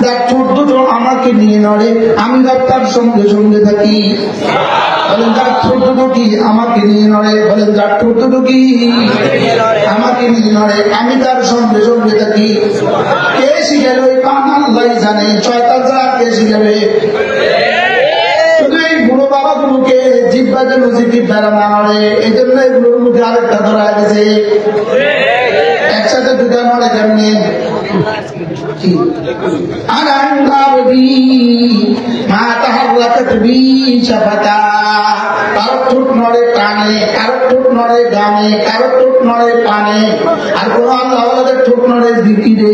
যার ঠোঁট দুটো আমাকে নিয়ে নড়ে আমি তার সঙ্গে সঙ্গে থাকি। বলেন যার ঠোঁট দুটো কি আমাকে নিয়ে নড়ে, বলেন যার ঠোঁট দুটো কি আমাকে নিয়ে নড়ে আমি তার সঙ্গে সঙ্গে থাকি। কে শিখালো এই কান? আল্লাহ জানে। শয়তান ছাড়া কে শিখাবে? শুধু এই বুড়ো বাবা গুলোকে জিব্বা যেন জিকির দ্বারা না নড়ে, এই জন্য এগুলোর মুখে আরেকটা ধরা গেছে। একসাথে দুটা নড়ে কেমনি? কারো ঠোঁট নড়ে কানে, কারো ঠোঁট নড়ে গানে, কারো ঠোঁট নড়ে পানে, আর কোন আল্লাহদের ঠোঁট নড়ে জিকিরে।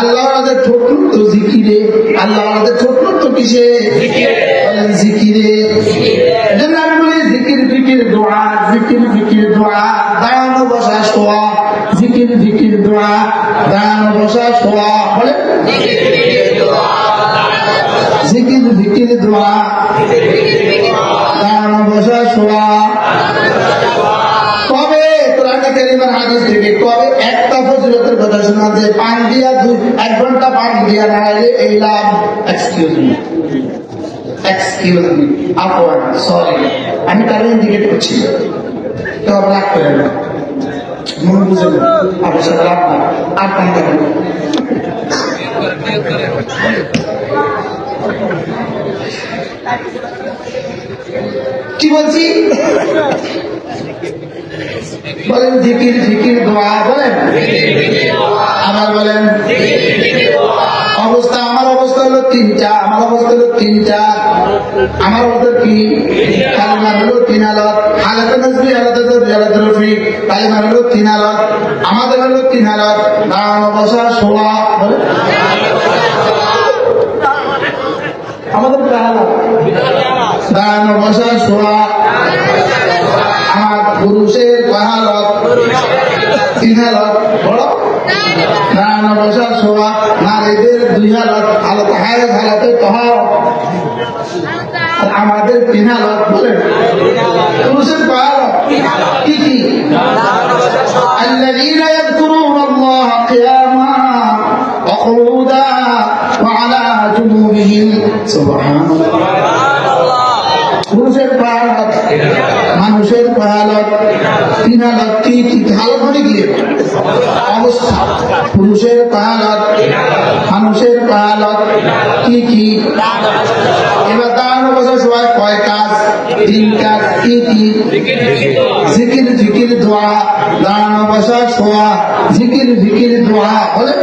আল্লাহদের ঠোঁট তো জিকিরে, আল্লাহদের ঠোঁট তো কিসে? জিকিরে। এজন্য আমি বলি জিকির ফিকির দোয়া, জিকির ফিকির দোয়া, দাঁড়ানো বসা শোয়া, জিকির ফিকির দোয়া, দাঁড়ানো বসা শোয়া। বলে জিকির ফিকির দোয়া, দাঁড়ানো বসা শোয়া। কবে কোরআনে কারীমের হাদিস থেকে কবে একটা ফজিলতের কথা শোনা যে পান দিয়া 1 ঘন্টা পান দিয়া নাড়াইলে এই লাভ? এক্সকিউজ মি, আফওয়ান, সরি, আমি তার ইন্ডিকেট করছি, তো লাভ করে না, মন বুঝে না, আপনার সাথে লাভ না, আর পান করেন কি বলছি? বলেন জিকির ফিকির দোয়া, বলেন আবার বলেন অবস্থা। আমার অবস্থা হলো 3টা, আমার অবস্থা হলো 3টা। আমার অবস্থা কি? কালিমা হলো 3 আলাদ, হালাতে নজবি, হালাতে জরুরি, হালাতে রফি। কালিমা হলো 3 আলাদ, আমাদের হলো 3 আলাদ। দাঁড়ানো বসা শোয়া, আমাদের দাঁড়ানো বসা শোয়া। আমার পুরুষের হালত 3 হালত, বড় দাঁড়ানো বসা শোয়া। নারীদের 2 হালত, হালত হায়েজ, হালতে তহার। আমাদের 3 হালত, বলেন পুরুষের হালত কি কি? الذين يذكرون الله قياما وقعودا وعلى جنوبهم سبحان الله। পুরুষের হালত, মানুষের হালত 3 হালত কি কি? হালত মানে কি? অবস্থা। পুরুষের হালত, মানুষের হালত কি কি? এবার দাঁড়ানো বসা সবাই কয় কাজ? 3 কাজ। কি কি? জিকির ফিকির দোয়া, দাঁড়ানো বসা শোয়া, জিকির ফিকির দোয়া। বলে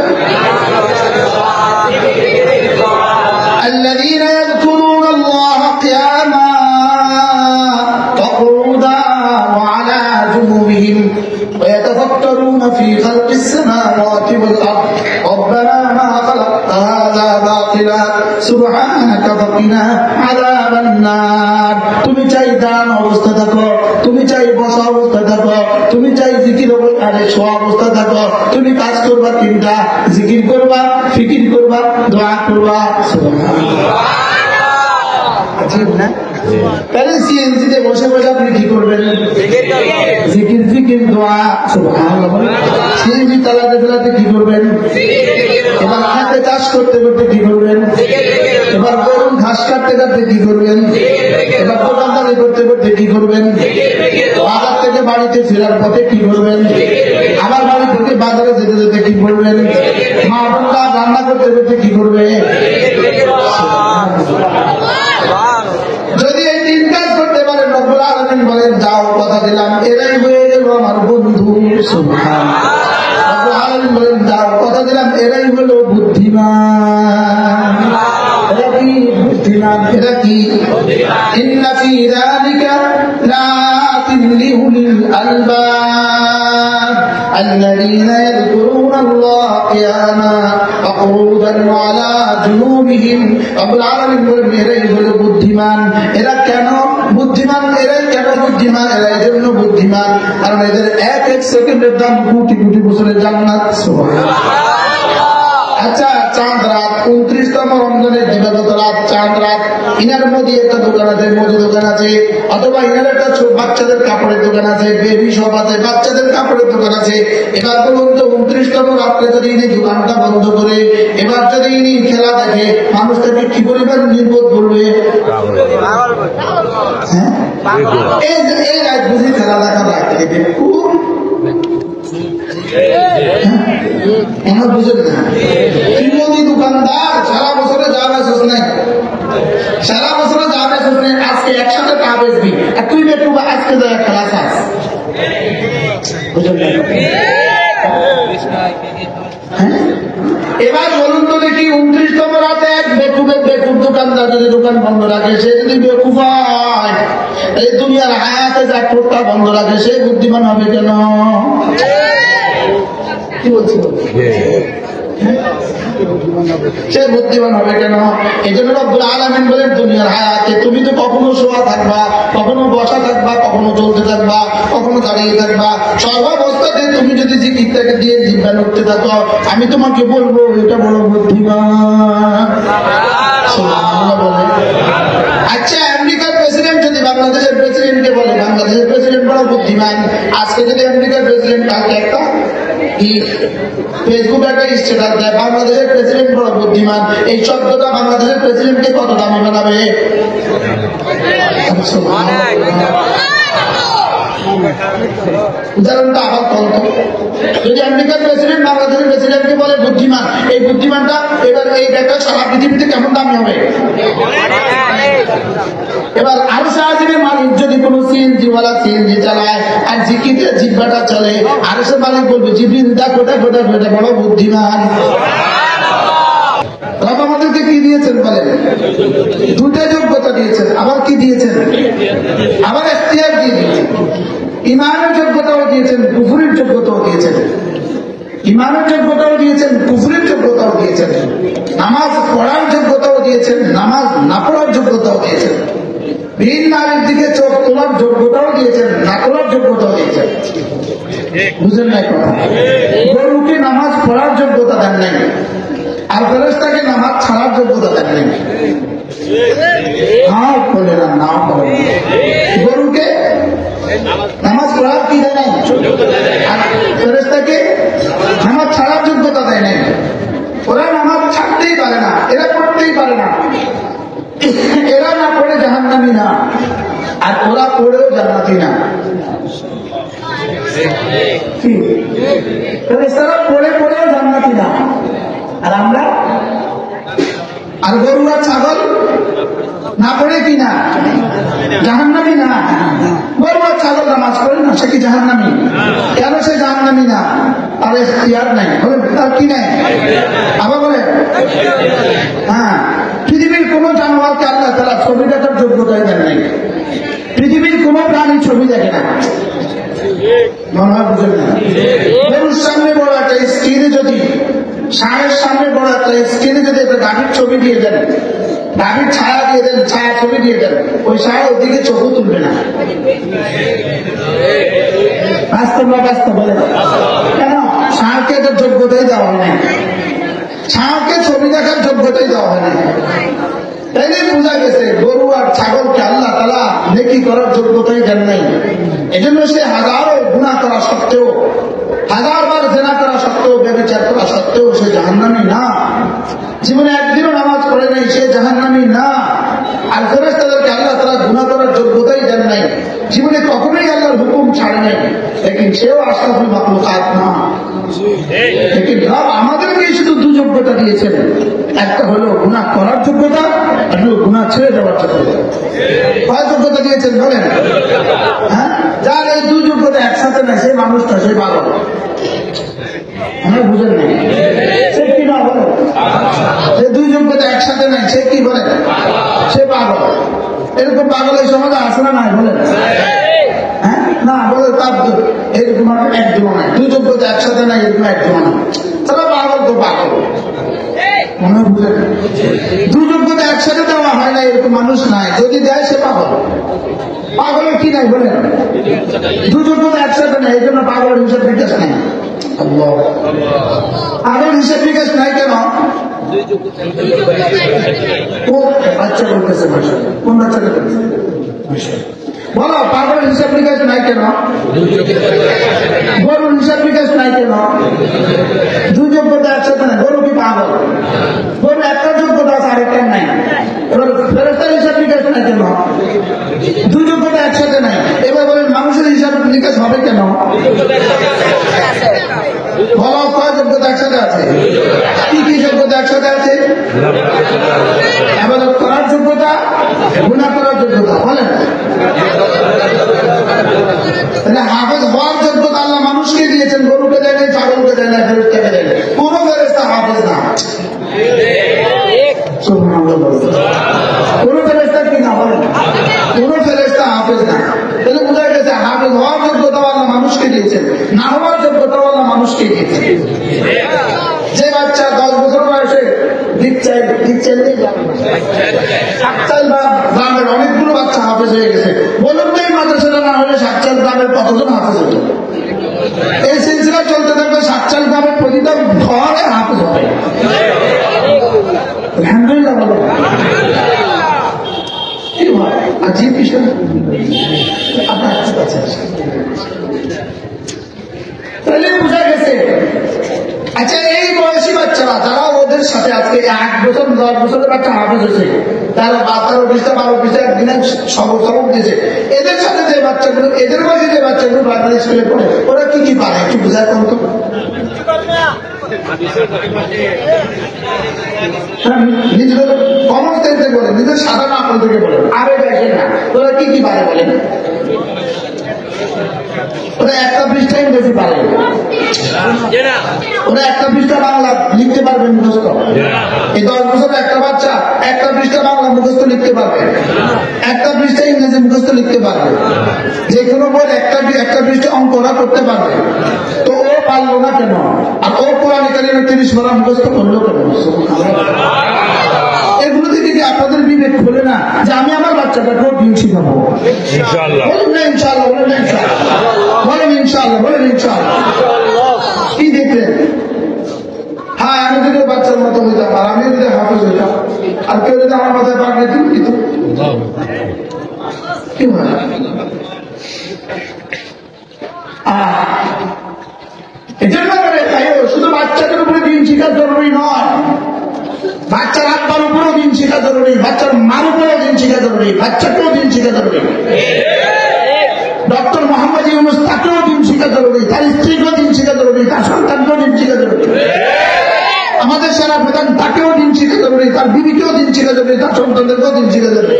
الذين يذكرون الله قياما وقعودا وعلى جنوبهم ويتفكرون في خلق السماوات والأرض ربنا ما خلقت هذا باطلا سبحانك فقنا عذاب النار। তুমি চাই দান অবস্থা থাকো, তুমি চাই বসা অবস্থা থাকো, তুমি চাই জিকির আরে শোয়া অবস্থা থাকো, তুমি কাজ করবা 3টা, জিকির করবা, ফিকির করবা, দোয়া করবা। ঠিক না? তাহলে সিএনজিতে বসে বসে আপনি কি করবেন? জিকির ফিকির দোয়া, সুবহানাল্লাহ। সিএনজি চালাতে চালাতে কি করবেন? এবার হাতে চাষ করতে করতে কি করবেন? এবার গরুর ঘাস কাটতে কাটতে কি করবেন? এবার দোকানদারি করতে করতে কি করবেন? বাজার থেকে বাড়িতে ফেরার পথে কি করবেন? আবার বাড়ি থেকে বাজারে যেতে যেতে কি করবেন? মা বোনরা রান্না করতে করতে কি করবে? যদি এই 3 কাজ করতে পারেন, রব্বুল আলামিন বলেন যাও কথা দিলাম এরাই হয়ে গেল আমার বন্ধু। সুবহানাল্লাহ। রব্বুল আলামিন বলেন যাও কথা দিলাম এরাই হলো বুদ্ধিমান। এরা কি বুদ্ধিমান? এরা কি? ইন্না ফি যালিকা লাআয়াতিন লিউলিল আলবাব আল্লাযীনা ইয়াযকুরুনাল্লাহা কিয়ামা ওয়া কুউদান ওয়া আলা জুনুবিহিম। রব্বুল আলামিন বলেন এরাই হলো বুদ্ধিমান। এরা কেন বুদ্ধিমান? এরাই কেন বুদ্ধিমান? এরা এই জন্য বুদ্ধিমান কারণ এদের 1 সেকেন্ডের দাম কোটি কোটি বছরের জান্নাত। সুবহানাল্লাহ। আচ্ছা, চাঁদ রাত 29তম রমজানের দিবাগত রাত, চাঁদ রাত, ইনার মধ্যে একটা দোকান আছে, মুদি দোকান আছে, অথবা ইনার একটা বাচ্চাদের কাপড়ের দোকান আছে, বেবি শপ আছে, বাচ্চাদের কাপড়ের দোকান আছে। এবার বলুন তো 29তম রাত্রে যদি ইনি দোকানটা বন্ধ করে এবার যদি ইনি খেলা দেখে, মানুষ তাকে কি পরিমাণ নির্বোধ করবে? এই রাত বুঝি খেলা দেখার রাত থেকে বুঝেন না? শ্রীমতী দোকানদার সারা বছরে যা বেচস নাই, সারা বছরে যা বেচস নাই, আজকে একসাথে তা বেচবি, আর তুই একটু আজকে যা খেলা চাস। এবার বলুন তো দেখি 29তম রাতে এক বেকুব দোকানদার যদি দোকান বন্ধ রাখে, সে যদি বেকুব হয়, এই দুনিয়ার হায়াতে যা ঠোঁটটা বন্ধ রাখে, সে বুদ্ধিমান হবে কেন? কি বলছি? সে বুদ্ধিমান হবে কেন? এই জন্য রব্বুল আলামিন বলেন দুনিয়ার হায়াতে তুমি তো কখনো শোয়া থাকবা, কখনো বসা থাকবা, কখনো চলতে থাকবা, কখনো দাঁড়িয়ে থাকবা, সর্বাবস্থাতে তুমি যদি জিকিরটাকে দিয়ে জিব্বা লড়তে থাকো, আমি তোমাকে বলবো এটা বড় বুদ্ধিমান। আচ্ছা, আমেরিকার প্রেসিডেন্ট যদি বাংলাদেশের প্রেসিডেন্টকে বলে বাংলাদেশের প্রেসিডেন্ট বড় বুদ্ধিমান, আজকে যদি আমেরিকার প্রেসিডেন্ট কালকে একটা ফেসবুকে একটা স্ট্যাটাস দেয় বাংলাদেশের প্রেসিডেন্ট বড় বুদ্ধিমান, এই শব্দটা বাংলাদেশের প্রেসিডেন্টকে কত দামি বানাবে? উদাহরণটা আবার কত? যদি আমেরিকার প্রেসিডেন্ট বাংলাদেশের প্রেসিডেন্টকে বলে বুদ্ধিমান, এই বুদ্ধিমানটা এবার এই ব্যাগটা সারা পৃথিবীতে কেমন দামি হবে? এবার আরো সাহায্যের মালিক যদি কোনো সিএনজিওয়ালা সিএনজি চালায় আর জিকিতে জিব্বাটা চলে, আরো সে মালিক বলবে জিবিন দা কোথায় কোথায় কোথায় বড় বুদ্ধিমান। রব আমাদেরকে কি দিয়েছেন বলেন? দুটা যোগ্যতা দিয়েছেন, আবার কি দিয়েছেন? আবার এখতিয়ার দিয়ে দিয়েছেন। ইমানের যোগ্যতাও দিয়েছেন, কুফরির যোগ্যতাও দিয়েছেন। ইমানের যোগ্যতাও দিয়েছেন, কুফরির যোগ্যতাও দিয়েছেন। নামাজ পড়ার যোগ্যতাও দিয়েছেন, নামাজ না পড়ার যোগ্যতাও দিয়েছেন। ভিন নারীর দিকে চোখ তোলার যোগ্যতাও দিয়েছেন, না তোলার যোগ্যতাও দিয়েছেন। বুঝেন না কথা? গরুকে নামাজ পড়ার যোগ্যতা দেন নাই, আর ফেরেশতাকে নামাজ ছাড়ার যোগ্যতা দেন নাই। হ্যাঁ বলে না, নাও বলে গরুকে নামাজ পড়ার কি দেয় নাই, আর ফেরেশতাকে নামাজ ছাড়ার যোগ্যতা দেয় নাই। ওরা নামাজ ছাড়তেই পারে না, এরা পড়তেই পারে না। এরা না পড়ে জাহান্নামী না, আর ওরা পড়েও জান্নাতি না। ফেরেশতারা পড়ে পড়েও জান্নাতি না, আর আমরা, আর গরু আর ছাগল না পড়ে কি না জাহান্নামী না? গরু আর ছাগল নামাজ পড়ে না, সে কি জাহান্নামী? কেন সে জাহান্নামী না? তার ইখতিয়ার নাই, বলেন তার কি নাই? আবার বলেন, হ্যাঁ, পৃথিবীর কোন জানোয়ারকে আল্লাহ তাআলা ছবি দেখার যোগ্যতাই দেন নাই। পৃথিবীর কোন প্রাণী ছবি দেখে না, মনে হয় বুঝেন না? গরুর সামনে বড় একটা স্ক্রিনে যদি, ষাঁড়ের সামনে বড় একটা স্ক্রিনে যদি একটা গাভীর ছবি দিয়ে দেন, গাভীর ছায়া দিয়ে দেন, ছায়া ছবি দিয়ে দেন, ওই ষাঁড় ওদিকে চোখও তুলবে না। বাস্তব না বাস্তব বলে? কেন? ষাঁড়কে একটা যোগ্যতাই দেওয়া হয় না, ষাঁড়কে ছবি দেখার যোগ্যতাই দেওয়া হয় না। তাইলে বোঝা গেছে গরু আর ছাগলকে আল্লাহ তাআলা নেকি করার যোগ্যতাই দেন নাই। এজন্য সে হাজারো গুনাহ করা সত্ত্বেও, হাজারবার জেনা করা সত্ত্বেও, ব্যভিচার করা সত্ত্বেও সে জাহান্নামী না। জীবনে একদিনও নামাজ পড়ে নাই, সে জাহান্নামী না। আর ফেরেশতাদেরকে আল্লাহ তাআলা গুনাহ করার যোগ্যতাই দেন নাই, জীবনে কখনোই আল্লাহর হুকুম ছাড়ে নাই, লেকিন সেও আশরাফুল মাখলুকাত না। লেকিন রব আমাদেরকে শুধু দু যোগ্যতা দিয়েছেন, একটা হলো গুনাহ করার যোগ্যতা, আর হলো গুনাহ ছেড়ে দেওয়ার যোগ্যতা। কয় যোগ্যতা দিয়েছেন বলেন? হ্যাঁ, যার এই দুই যোগ্যতা একসাথে নাই, সেই মানুষটা সেই পাগল। আমরা বুঝেন নাই, সে কি না বলে? যে দুই যোগ্যতা একসাথে নাই, সে কি বলে? সে পাগল। এরকম পাগল এই সমাজে আসে না নাই বলেন? হ্যাঁ, না বলে তার এরকম একজন নাই, দুই যোগ্যতা একসাথে নাই, এরকম একজন নাই, তারা পাগল তো পাগল। মনে বুঝেন? দুই যোগ্যতা একসাথে দেওয়া হয় না, এরকম মানুষ নাই। যদি দেয় সে পাগল। পাগলের কি নাই বলেন? দুই যোগ্যতা একসাথে নাই, এই জন্য পাগলের হিসাব বিকাশ নাই। আগের হিসাব নিকাশ নাই কেন? বাচ্চা বলতেছে কোন বাচ্চাকে বলো, পাগলের হিসাব নিকাশ নাই কেন? গরুর হিসাব নিকাশ নাই কেন? দুই যোগ্যতা একসাথে নাই। গরু কি পাগল? গরু একটা যোগ্যতা আছে, আরেকটা নাই। এবার ফেরেশতার হিসাব নিকাশ নাই কেন? দুই যোগ্যতা একসাথে নাই। এবার বলেন মানুষের হিসাব নিকাশ হবে কেন? বলো, কয় যোগ্যতা একসাথে আছে? কি কি যোগ্যতা একসাথে আছে? ইবাদত করার যোগ্যতা, গুনাহ করার যোগ্যতা। বলেন, তাহলে হাফেজ হওয়ার যোগ্যতা আল্লাহ মানুষকে দিয়েছেন, গরুকে দেয় নাই, ছাগলকে দেয় না, ফেরেশতাকে দেয় না। কোন ফেরেশতা হাফেজ না। কোন ফেরেশতা কি না? বলেন, কোন ফেরেশতা হাফেজ না। তাহলে বোঝা গেছে হাফেজ হওয়ার যোগ্যতা আল্লাহ মানুষকে দিয়েছেন, না হওয়ার যোগ্যতা আল্লাহ মানুষকে দিয়েছেন। যে বাচ্চা 10 বছর বয়সে গ্রামের অনেকগুলো বাচ্চা হাফেজ হয়ে গেছে, বলুন তো এই মাদ্রাসাটা না হলে সাতচাল গ্রামের কতজন হাফেজ হতো? এই সিলসিলা চলতে থাকবে, সাতচাল গ্রামের প্রতিটা ঘরে হাফেজ হবে। আলহামদুলিল্লাহ বলো। কি হয় আজীব বিষয়। তাহলে বোঝা গেছে। আচ্ছা, এই বয়সী বাচ্চারা যারা ওদের সাথে আজকে 8 বছর 10 বছরের বাচ্চা হাফেজ হয়েছে, তারা 12 একদিনে সবক দিয়েছে, এদের সাথে যে বাচ্চাগুলো, এদের বয়সে যে বাচ্চাগুলো প্রাইমারি স্কুলে পড়ে, ওরা কি কি পারে একটু বোঝায় কম তো? নিজেদের কমন সেন্সে বলে, নিজের সাধারণ আকল থেকে বলে, আরে দেখে না ওরা কি কি পারে বলেন? ওরা একটা পৃষ্ঠা ইংরেজি পারে, ওরা একটা পৃষ্ঠা বাংলা লিখতে পারবে মুখস্থ। এই 10 বছরের একটা বাচ্চা একটা পৃষ্ঠা বাংলা মুখস্থ লিখতে পারবে, একটা পৃষ্ঠা ইংরেজি মুখস্থ লিখতে পারবে, যে কোনো বই একটা পৃষ্ঠা অঙ্ক ওরা করতে পারবে। তো ও পারলো না কেন? আর ও কোরআন কারীমের 30 পারা মুখস্থ করলো কেন? এগুলো থেকে কি আপনাদের বিবেক খোলে না যে আমি আমার বাচ্চাটাকেও দিন শিখাবো? বলুন না ইনশাআল্লাহ, বলেন না ইনশাআল্লাহ, বলেন ইনশাআল্লাহ, বলেন ইনশাআল্লাহ। কি দেখলেন? হ্যাঁ, আমি যদি বাচ্চার মতো হইতাম, আর আমি যদি হাফেজ হইতাম, আর কেউ যদি আমার মাথায় পাগড়ি তুলে দিত, কি হয়? এজন্য শুধু বাচ্চাদের উপরে দিন শিক্ষা জরুরি নয়, বাচ্চার আব্বার উপরেও দিন শিক্ষা জরুরি, বাচ্চার মার উপরেও দিন শিক্ষা জরুরি, বাচ্চাকেও দিন শিক্ষা জরুরি। ডক্টর মোহাম্মদ ইউনূস তাকেও দিন শিক্ষা জরুরি, তার স্ত্রীকেও দিন শিক্ষা জরুরি, তার সন্তানকেও দিন শিক্ষা জরুরি। আমাদের সেনা প্রধান তাকেও দিন শিক্ষা জরুরি, তার বিবিকেও দিন শিক্ষা জরুরি, তার সন্তানদেরকেও দিন শিক্ষা জরুরি।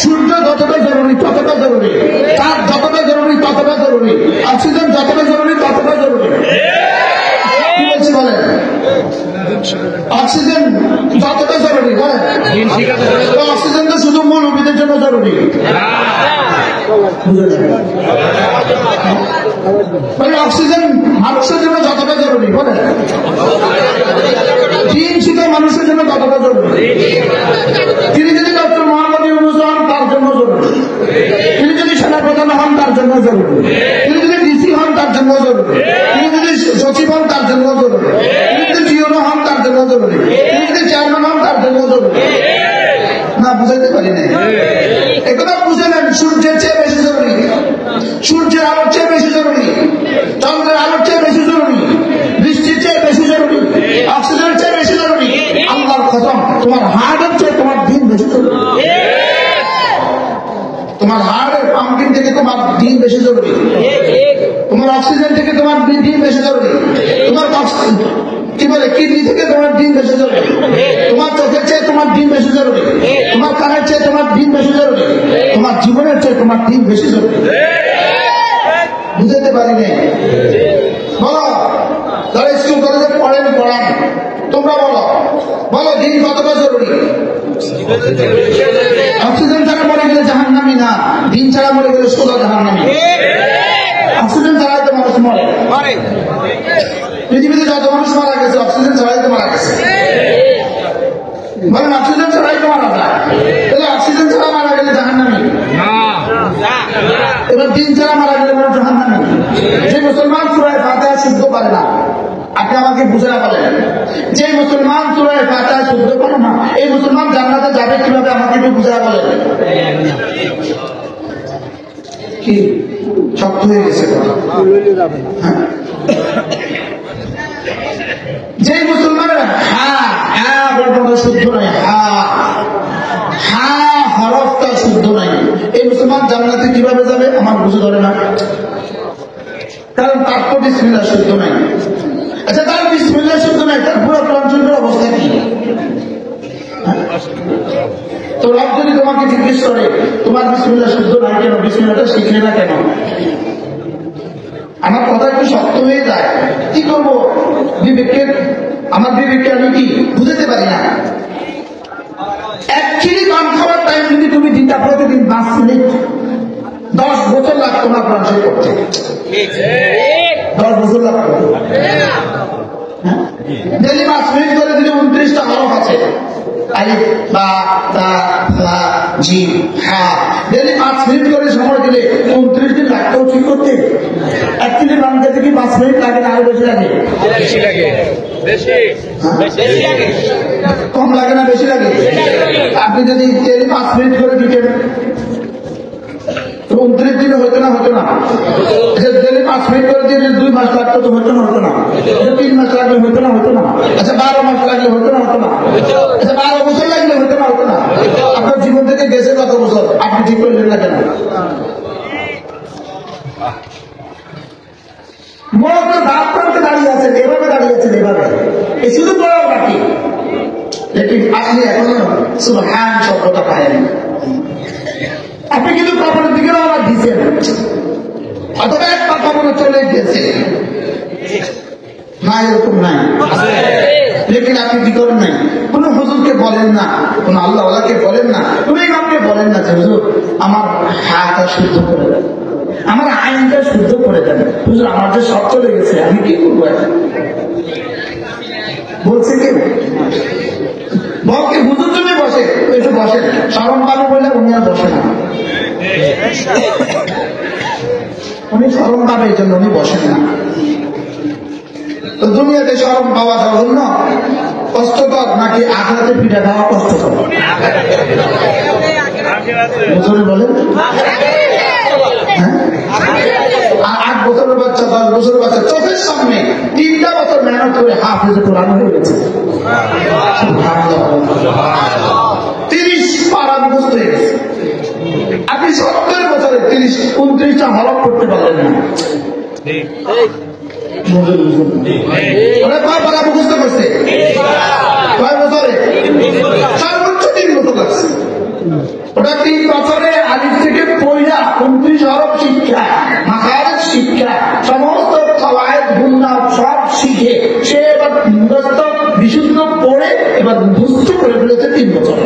সূর্য যতটা জরুরি ততটা জরুরি, চাঁদ যতটা জরুরি ততটা জরুরি, অক্সিজেন যতটা জরুরি ততটা জরুরি। কি বলছি বলেন? অক্সিজেন যতটা জরুরি বলেন, অক্সিজেন তো শুধু মৌলবীদের জন্য জরুরি, অক্সিজেন মানুষের জন্য যতটা জরুরি বলেন, দিন শিক্ষা মানুষের জন্য ততটা জরুরি। তিনি যদি ডক্টর মোহাম্মদ ইউনূস হন তার জন্য জরুরি, তিনি যদি সেনাপ্রধান হন তার জন্য জরুরি, তিনি যদি ডিসি হন তার জন্য জরুরি, তিনি যদি সচিব হন তার জন্য জরুরি, তিনি যদি জিওনো হন তার জন্য জরুরি, তিনি যদি চেয়ারম্যান হন তার জন্য জরুরি। না বুঝাইতে পারি না, একথা বুঝে নেন। সূর্যের চেয়ে বেশি জরুরি, সূর্যের আলোর চেয়ে বেশি জরুরি, চন্দ্রের আলোর চেয়ে বেশি জরুরি, বৃষ্টির চেয়ে বেশি জরুরি, অক্সিজেনের চেয়ে বেশি জরুরি। আল্লাহর কসম, তোমার হার্টের চেয়ে তোমার দিন বেশি জরুরি। তোমার হার্টের পাম্পিং থেকে তোমার দিন বেশি জরুরি, তোমার অক্সিজেন থেকে তোমার দিন বেশি জরুরি, তোমার কি বলে কিডনি থেকে তোমার দিন বেশি জরুরি, তোমার চোখের চেয়ে তোমার দিন বেশি জরুরি, তোমার কানের চেয়ে তোমার দিন বেশি জরুরি, তোমার জীবনের চেয়ে তোমার দিন বেশি জরুরি। বুঝাতে পারি নাই? বলো, যারা স্কুল কলেজে পড়েন পড়ান, তোমরা বলো, বলো দিন কতটা জরুরি? অক্সিজেন ছাড়া মরে গেলে জাহান্নামী না, দিন ছাড়া মরে গেলে সোজা জাহান্নামী। অক্সিজেন ছাড়াই তো মানুষ মরে। পৃথিবীতে যত মানুষ মারা গেছে অক্সিজেন ছাড়াই তো মারা গেছে। বলেন অক্সিজেন ছাড়াই তো মারা যায়, তাহলে অক্সিজেন ছাড়া মারা গেলে জাহান্নামী। এবার দিন ছাড়া মারা গেলে মানুষ জাহান্নামী। যে মুসলমান সূরা ফাতিহা শুদ্ধ পারে না। আপনি আমাকে বুঝাতে বলেন, যে মুসলমান সূরা ফাতিহা শুদ্ধ পারে না, এই মুসলমান জান্নাতে যাবে কিভাবে? আমাকে একটু বুঝাতে বলেন। কি শক্ত হয়ে গেছে? যে মুসলমানের হ্যাঁ হ্যাঁ বলতে শুদ্ধ নাই, হ্যাঁ হ্যাঁ হরফটা শুদ্ধ নাই, এই মুসলমান জান্নাতে কিভাবে যাবে? আমার বুঝে ধরে না, কারণ তার তো বিসমিল্লাহ শুদ্ধ নাই। আচ্ছা, তার বিসমিল্লাহ শুদ্ধ নাই, তার পুরো কোরআন শরীফের অবস্থা কি? তো রব যদি তোমাকে জিজ্ঞেস করে তোমার বিসমিল্লাহ শুদ্ধ নাই কেন, বিসমিল্লাহটা শিখলে না কেন? আমার কথা একটু শক্ত হয়ে যায়, কি করবো? আমার বিবেককে আমি কি বুঝতে পারি না। অ্যাকচুয়ালি পান খাওয়ার টাইম যদি তুমি দিনটা প্রতিদিন 5 মিনিট, 10 বছর লাগতো তোমার কোরআন শরীফ করতে। 10 বছর লাগতো। ডেলি 5 মিনিট করে দিলে 29টা হরফ আছে, আলিফ বা তা লা জিম হা। ডেলি 5 মিনিট করে সময় দিলে 29 দিন লাগতো ঠিক করতে। অ্যাকচুয়ালি বাংলা থেকে 5 মিনিট লাগে না, আরো বেশি লাগে? বেশি লাগে। কম লাগে না বেশি লাগে? আপনি যদি ডেলি 5 মিনিট করে দিতেন 29 দিনে হতো না? হতো না? ডেলি 5 মিনিট করে দিলে 2 মাস লাগতো তো হতো না? হতো না? 3 মাস লাগলে হতো না? হতো না? আচ্ছা 12 মাস লাগলে হতো না? হতো না? আচ্ছা 12 বছর লাগলে হতো না? হতো না? আপনার জীবন থেকে গেছে কত বছর, আপনি ঠিক করলেন না কেন? মরদের ভাব প্রান্তে দাঁড়িয়ে আছেন, এভাবে দাঁড়িয়ে আছেন, এভাবে এই শুধু বলার বাকি, লেকিন আপনি এখনো সুবহান শব্দটা পায়নি। আপনি কিন্তু কবরের দিকে আবার দিচ্ছেন, অথবা এক পা কবরে চলে গিয়েছে না, এরকম নাই। লেকিন আপনি কি করেন নাই? কোন হুজুরকে বলেন না, কোন আল্লাহওয়ালাকে বলেন না, কোন ইমামকে বলেন না যে হুজুর আমার হাতটা শুদ্ধ করে দেন, আমার আইনটা শুদ্ধ করে দেন, হুজুর আমার যে সব চলে গেছে, আমি কি করবো এখন? বলছে কেউ? বলকে হুজুর তুমি বসে, একটু বসেন, শরম পাবে বলে উনি আর বসে না। উনি শরম পাবে এই জন্য উনি বসেন না। তো দুনিয়াতে শরম পাওয়া জঘন্য কষ্টকর, নাকি আখেরাতে পিঠা খাওয়া কষ্টকর? বলেন। 8 বছরের বাচ্চা, 10 বছরের বাচ্চা চোখের সামনে 3টা বছর মেহনত করে হাফেজ কোরআন হয়ে গেছে, 30 পারা মুখস্থ হয়ে গেছে। আপনি 70 বছরে 29টা হরফ করতে পারলেন না। কয় পারা মুখস্থ করছে? কয় বছরে? সর্বোচ্চ 3 বছর লাগছে। ওটা 3 বছরে আলিফ থেকে পয়লা 29 হরফ শিক্ষা, মাখারিজ শিক্ষা, সমস্ত কওয়ায়েদ গুন্না সব শিখে সে এবার মুখস্থ বিশুদ্ধ পড়ে এবার মুখস্থ করে ফেলেছে 3 বছরে।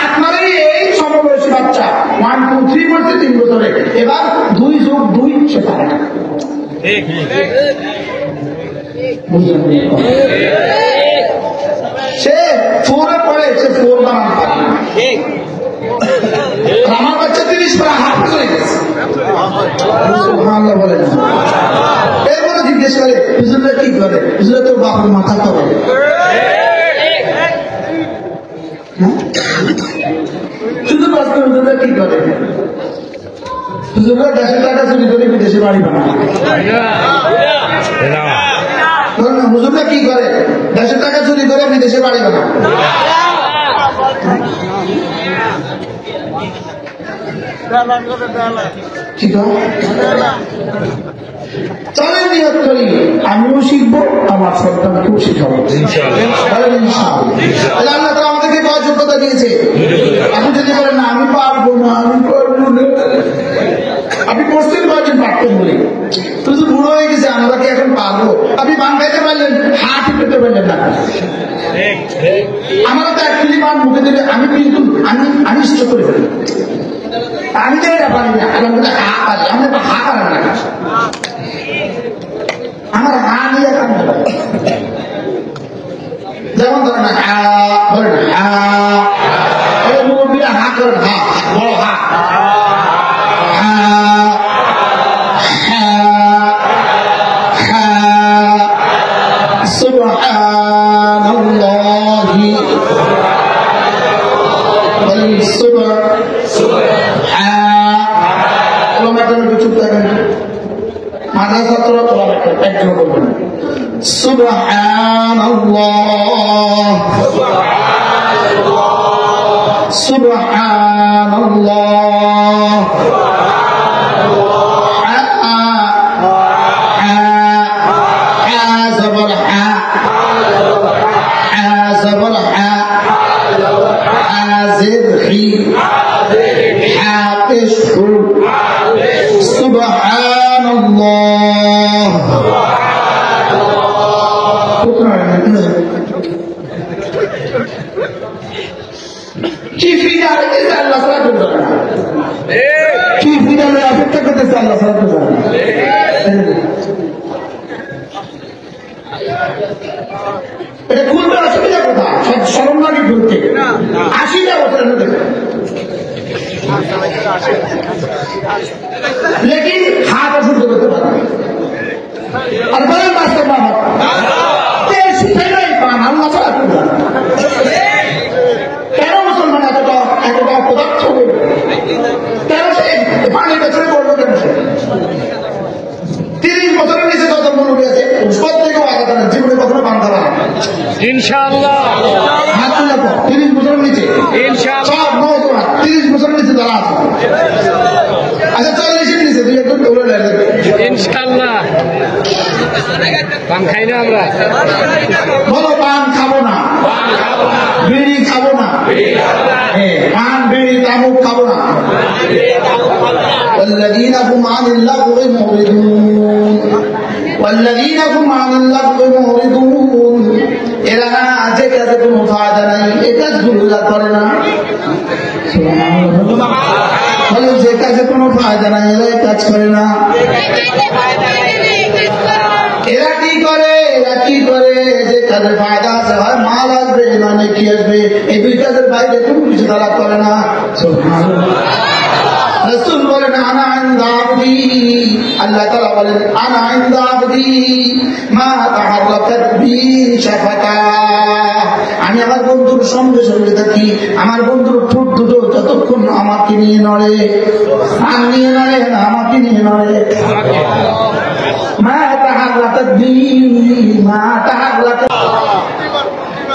আপনারই এই সমবয়সী বাচ্চা 1 2 3 বলছে 3 বছরে, এবার 2 যোগ 2 সে পারে না। সে 4 পড়ে, সে 4 বানান পারে না। আমার বাচ্চা 30 পারা হাফেজ হয়ে গেছে, সুবহানাল্লাহ বলে না। এরপরে জিজ্ঞেস করে হুজুররা কি করে? হুজুরা তোর বাপের মাথা করে। শুধু প্রশ্ন, হুজুররা কি করে? হুজুররা 10 টাকা চুরি করে বিদেশে বাড়ি বানায়। হুজুররা কি করে? 10 টাকা চুরি করে বিদেশে বাড়ি বানায়। চলেন নিয়ত করি আমিও শিখবো, আমার সন্তানকেও শিখাবো ইনশাআল্লাহ। আল্লাহ তো আমাদেরকে কয় যোগ্যতা দিয়েছে। আপনি যদি বলেন না আমি পারবো না, আমি পারবো না, আপনি কোশ্চেন কয়েকদিন পারতেন বলে শুধু বুড়ো হয়ে গেছে, আমরা কি এখন পারবো? আপনি বান খাইতে পারলেন, হাত পেতে পারলেন না। আমার তো অ্যাকচুয়ালি পান মুখে দেবে, আমি কিন্তু আমি ইষ্ট করে ফেলি, আমি তো এটা পারি না। হা পারি, আমি তো হা পারেন না, আমার হা নিয়ে কাম হবে। যেমন ধরেন মুরব্বীরা হা করেন, হা বড় হা, জবাব একজন বলবেন সুবহানাল্লাহ সুবহানাল্লাহ কি ফিডার আল্লাহ ছাড়া করতে পারে না কি ফিডারে অপেক্ষা করতেছে আল্লাহ ছাড়া করতে পারে না এটা খুলতে অসুবিধা কোথা সব সরম লাগে খুলতে 80টা বছরের মধ্যে লেকিন হাত অসুস্থ করতে পারে আর বলেন বাস্তব বাবা পান আল্লাহ ছাড়া করতে পারে কেন মুসলমান এতটা অপদার্থ কেন সে পানির পেছনে পড়লো কেন সে 30 বছরের নিচে যত মনে আছে প্রত্যেকেও আলাদা জীবনে কখনো পান খাওয়া ইনশাআল্লাহ হাত তুলে 30 বছরের নিচে ইনশাআল্লাহ সব নওজোয়ান 30 বছরের নিচে যারা আছে আচ্ছা 40 এর নিচে দুই একজন দৌড়ে লাগবে ইনশাআল্লাহ পান খাই না আমরা বলো পান খাবো না বিড়ি খাবো না পান বিড়ি তামাক খাবো না والذين هم عن اللغو معرضون والذين هم عن اللغو معرضون এরা যে কাজে কোনো ফায়দা নাই এই কাজগুলো করে না বলে যে কাজে কোনো ফায়দা নাই এরা কাজ করে না এরা কি করে যে কাজে ফায়দা আছে হয় মাল আসবে মানে কি আসবে এই দুই কাজের বাইরে কোনো কিছু তারা করে না রাসূল বলেন আনা ইনদা আবদি আল্লাহ তাআলা বলেন আনা ইনদা আবদি মা তাহাররাকাত বি শাফাতা আমি আমার বন্ধুর সঙ্গে সঙ্গে থাকি আমার বন্ধুর ঠোঁট দুটো যতক্ষণ আমাকে নিয়ে নড়ে আর নিয়ে নড়ে না আমাকে নিয়ে নড়ে মা তাহাররাকাত বি মা তাহাররাকাত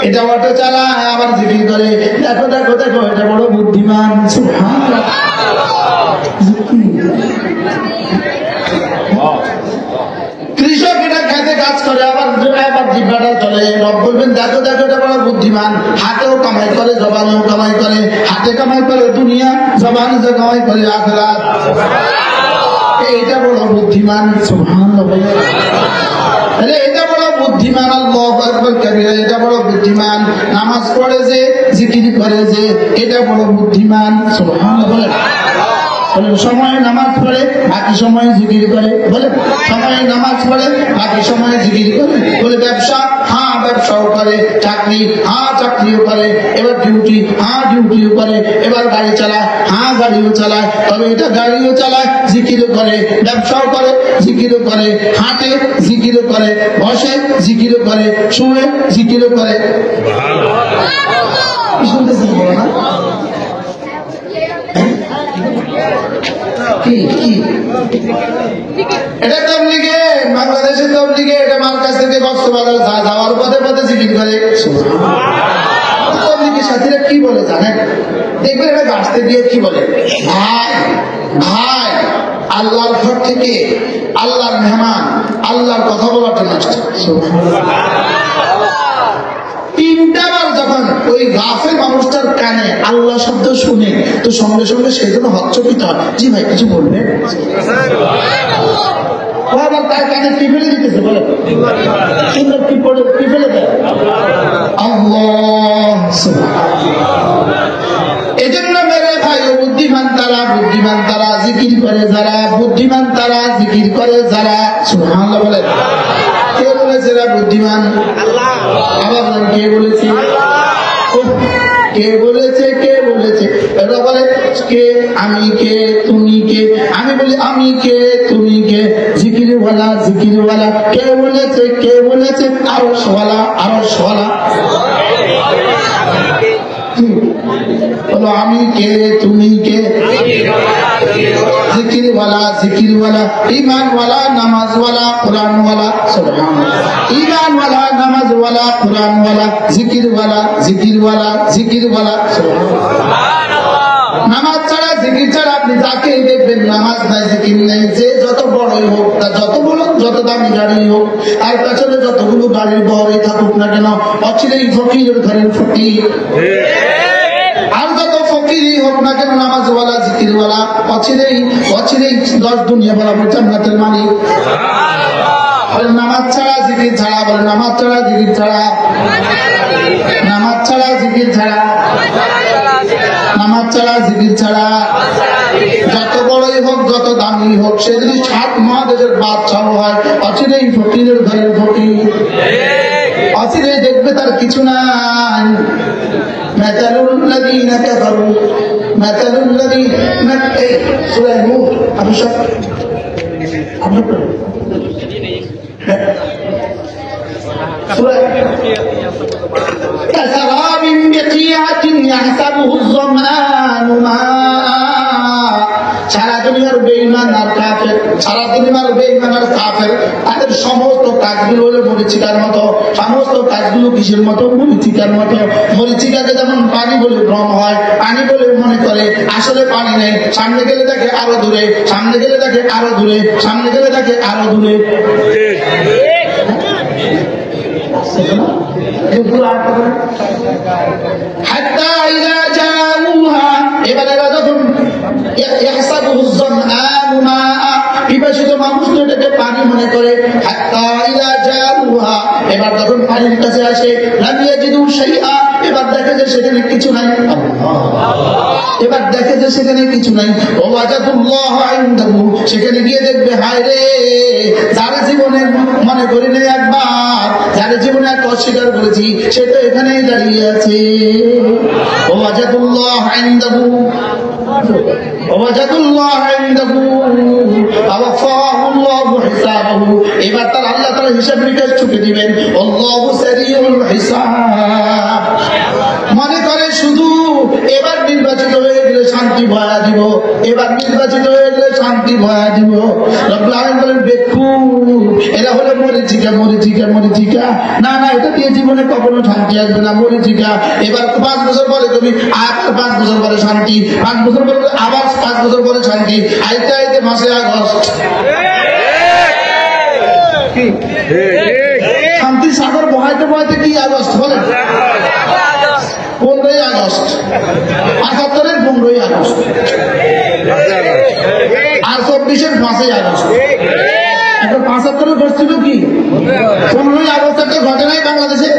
এটা অটো চালায় আবার জিকির করে দেখো দেখো দেখো এটা বড় বুদ্ধিমান সুবহানাল্লাহ কৃষক এটা খেতে কাজ করে আবার জিব্বাটা চলে রব বলবেন দেখো দেখো এটা বড় বুদ্ধিমান হাতেও কামাই করে জবানেও কামাই করে হাতে কামাই করে দুনিয়া জবানে যে কামাই করে আখিরাত এটা বড় বুদ্ধিমান সুবহানাল্লাহ এটা বড় বুদ্ধিমান আল্লাহু আকবার কবিরা এটা বড় বুদ্ধিমান নামাজ পড়ে যে জিকির করে যে এটা বড় বুদ্ধিমান সুবহানাল্লাহ বলে সময় নামাজ পড়ে বাকি সময় জিকির করে বলে সময় নামাজ পড়ে বাকি সময় জিকির করে বলে ব্যবসা হ্যাঁ ব্যবসাও করে চাকরি হ্যাঁ চাকরিও করে এবার ডিউটি হ্যাঁ ডিউটিও করে এবার গাড়ি চালায় হ্যাঁ গাড়িও চালায় তবে এটা গাড়িও চালায় জিকিরও করে ব্যবসাও করে জিকিরও করে হাঁটে জিকিরও করে বসে জিকিরও করে শুয়ে জিকিরও করে শুনতেছেন বলো না এটা তাবলীগে বাংলাদেশের তাবলীগে এটা মার্কাজ থেকে কক্সবাজার যাওয়ার পথে পথে জিকির করে তাবলীগের সাথীরা কি বলে জানেন দেখবেন এটা গাছতে দিয়ে কি বলে ভাই ভাই আল্লাহর ঘর থেকে আল্লাহর মেহমান আল্লাহর কথা বলার জন্য আসছে 3টা বার যখন ওই গাফের মানুষটার কানে আল্লাহ শব্দ শুনে তো সঙ্গে সঙ্গে সেই জন্য হচ্চকিত হয় জি ভাই কিছু বলবে আবার তার কানে কি ফেলে দিতেছে বলে সুন্দর কি পড়ে কি ফেলে দেয় আল্লাহ এজন্য মেরে ভাই বুদ্ধিমান তারা জিকির করে যারা বুদ্ধিমান তারা জিকির করে যারা সুবহানাল্লাহ বলে কে বলেছে এরা বুদ্ধিমান আল্লাহ আবার বলেন কে বলেছে কে বলেছে কে বলেছে এরা বলে কে আমি কে তুমি কে আমি বলি আমি কে তুমি কে জিকিরওয়ালা কে বলেছে আরশওয়ালা বলো আমি কে তুমি কে জিকিরওয়ালা জিকিরওয়ালা ঈমানওয়ালা নামাজওয়ালা কুরআনওয়ালা সুবহানাল্লাহ ঈমানওয়ালা নামাজওয়ালা কুরআনওয়ালা জিকিরওয়ালা জিকিরওয়ালা জিকিরওয়ালা সুবহানাল্লাহ নামাজ ছাড়া জিকির ছাড়া আপনি যাকে দেখবেন নামাজ নাই জিকির নাই যে যত বড়ই হোক যত বড় যত দামি গাড়ি হোক আর পেছনে যতগুলো গাড়ির বহরই থাকুক না কেন অচিরেই ফকিরের ঘরের ফকির আর যত ফকিরই হোক না কেন নামাজওয়ালা জিকিরওয়ালা অচিরেই 10 দুনিয়া বরাবর জান্নাতের মালিক বলেন নামাজ ছাড়া জিকির ছাড়া বলেন নামাজ ছাড়া জিকির ছাড়া নামাজ ছাড়া জিকির ছাড়া নামাজ ছাড়া জিকির ছাড়া যত বড়ই হোক যত দামি হোক সে যদি 7 মহাদেশের বাদশাহ হয় অচিরেই ফকিরের ঘরের ফকির অচিরেই দেখবে তার কিছু নাই মাতালুল্লাযীনা কাফারু মাতালুল্লাযীনা এই সূরা নূর আমি সব আমরা সূরা كسراب بقيعة يحسبه الظمآن ماء সারা দুনিয়ার বেঈমান আর কাফের সারা দুনিয়ার বেঈমান আর কাফের তাদের সমস্ত কাজগুলো হলো মরিচিকার মতো সমস্ত কাজগুলো কিসের মতো মরিচিকার মতো মরিচিকাকে যেমন পানি বলে ভ্রম হয় পানি বলে মনে করে আসলে পানি নেই সামনে গেলে দেখে আরো দূরে সামনে গেলে দেখে আরো দূরে সামনে গেলে দেখে আরো দূরে حتى إذا جاءوها এবারে যখন يحسبه الظمآن ماء পিপাসিত মানুষ এটাকে পানি মনে করে হাত্তা ইযা জাউহা এবার যখন পানির কাছে আসে লাম ইয়াজিদু শাইআ এবার দেখে যে সেখানে কিছু নাই এবার দেখে যে সেখানে কিছু নাই ওয়াজাদুল্লাহ ইনদাহু সেখানে গিয়ে দেখবে হায় রে যার জীবনে মনে করি না একবার যার জীবনে এক অস্বীকার করেছি সে তো এখানেই দাঁড়িয়ে আছে ওয়াজাদুল্লাহ ইনদাহু ওয়াজাদুল্লাহ ইনদাহু আওয়াফাহুল্লাহু হিসাবাহু এবার তার আল্লাহ তাআলা হিসাব নিকাশ ছুটে দিবেন আল্লাহু সারিউল হিসাব মনে করে শুধু এবার নির্বাচিত হয়ে গেলে শান্তি ভয়া দিব এবার নির্বাচিত হয়ে গেলে শান্তি ভয়া দিব রব্বুল আলামিন বলেন বেকুব এরা হলো মরিচিকা মরিচিকা মরিচিকা না না এটা দিয়ে জীবনে কখনো শান্তি আসবে না মরিচিকা এবার 5 বছর পরে তুমি আবার 5 বছর পরে শান্তি 5 বছর পরে আবার 5 বছর পরে শান্তি আইতে আইতে মাসে আগস্ট কি শান্তি সাগর বহাইতে বহাইতে কি আগস্ট বলেন 15 আগস্ট ৭৫-এর 15 আগস্ট আর 24-এর 5 আগস্ট এখন 75-এর ঘটছিল কি 15 আগস্ট একটা ঘটনাই বাংলাদেশে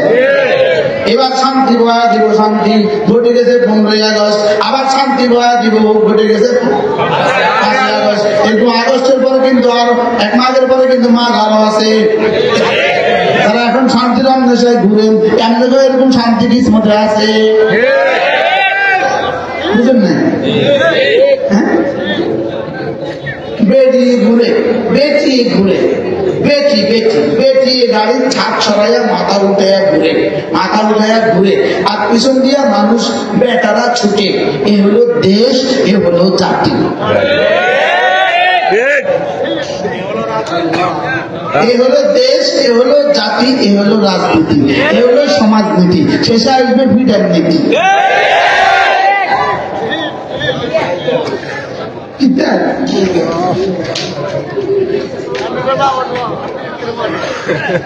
এবার শান্তি বয়া দিব শান্তি ঘটে গেছে 15 আগস্ট আবার শান্তি বয়া দিব ঘটে গেছে 5 আগস্ট কিন্তু আগস্টের পরে কিন্তু আর 1 মাসের পরে কিন্তু মাঘ আরো আছে তারা এখন শান্তির অন্বেষায় ঘুরেন এমনি করে এরকম শান্তি কিসমতে আছে বুঝলেন না বেটিয়ে ঘুরে বেটিয়ে ঘুরে বেটি বেটি বেটি গাড়ির ছাদ সরাইয়া মাথা উঠাইয়া ঘুরে আর পিছন দিয়া মানুষ বেটারা ছুটে এ হলো দেশ এ হলো জাতি এ হলো দেশ এ হলো জাতি এ হলো রাজনীতি এ হলো সমাজনীতি শেষে আসবে বিধান নীতি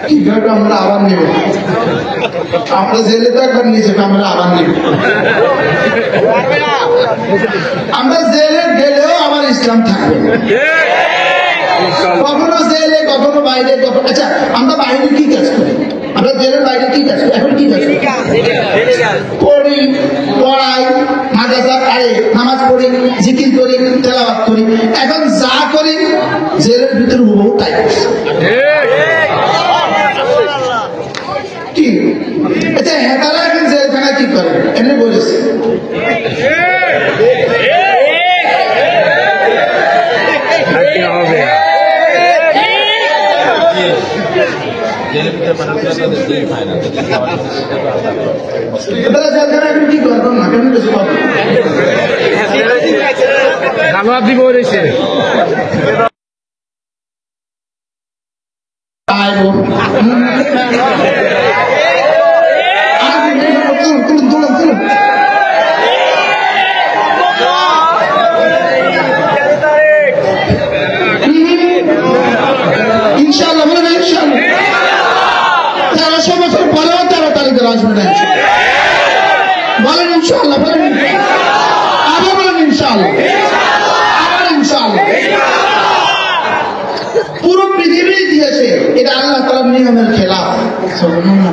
কিভাবে আমরা আবার নেব আমরা জেলে তো একবার নিয়েছি আমরা আবার নেব আমরা জেলে গেলেও আমার ইসলাম থাকবে কখনো জেলে কখনো বাইরে কখনো আচ্ছা আমরা বাইরে কি কাজ করি আমরা জেলের বাইরে কি কাজ করি এখন কি কাজ করি পড়াই মাদ্রাসা আরে নামাজ পড়ি জিকির করি তেলাওয়াত করি এখন যা করি জেলের ভিতরে হুবহু তাই কি আচ্ছা হেতারা এখন জেলখানায় কি করে এমনি বলেছে কি করবেন না কেন দিব রয়েছে ইনশাআল্লাহ বলেন ইনশাআল্লাহ 1300 বছর পরেও 13 তারিখে আসবে না বলেন ইনশাআল্লাহ বলেন আবার বলেন ইনশাআল্লাহ আবার ইনশাআল্লাহ পুরো পৃথিবী দিয়েছে এটা আল্লাহ তাআলার নিয়মের খেলাফ সুবহানাল্লাহ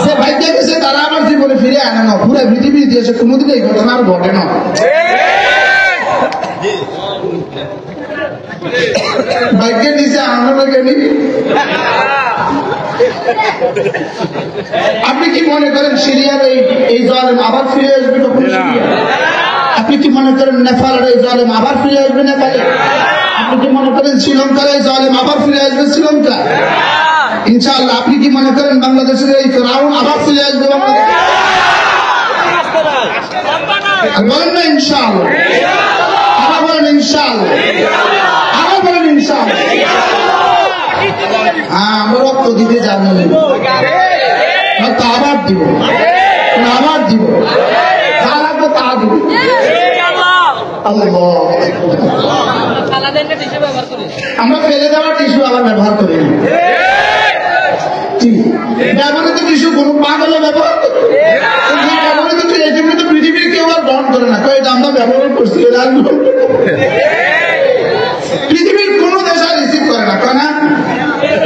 যে ভাই দেখেছে তারা আমার জীবনে ফিরে আনে না পুরো পৃথিবী দিয়েছে কোনোদিন এই ঘটনা আর ঘটে না ভাগ্যে নিচে আনন্দ জ্ঞানী আপনি কি মনে করেন সিরিয়ার এই জালেম আবার ফিরে আসবে আপনি কি মনে করেন নেপালের এই জালেম আবার ফিরে আসবে নেপালে আপনি কি মনে করেন শ্রীলঙ্কার এই জালেম আবার ফিরে আসবে শ্রীলঙ্কা ইনশাআল্লাহ আপনি কি মনে করেন বাংলাদেশের এই ফেরাউন আবার ফিরে আসবে বাংলাদেশ বলেন না ইনশাআল্লাহ আবার বলেন ইনশাআল্লাহ আবার বলেন ইনশাআল্লাহ আমরা রক্ত দিতে জানি আবার দিব আবার দিব যা লাগবে তা দিব আমরা ফেলে দেওয়া টিস্যু আবার ব্যবহার করি ব্যবহৃত টিস্যু কোন পাগলে ব্যবহার ব্যবহৃত তো পৃথিবীর কেউ আর গ্রহণ করে না এটা আমরা ব্যবহার করছি পৃথিবীর কোন দেশ আর রিসিভ করে না কেন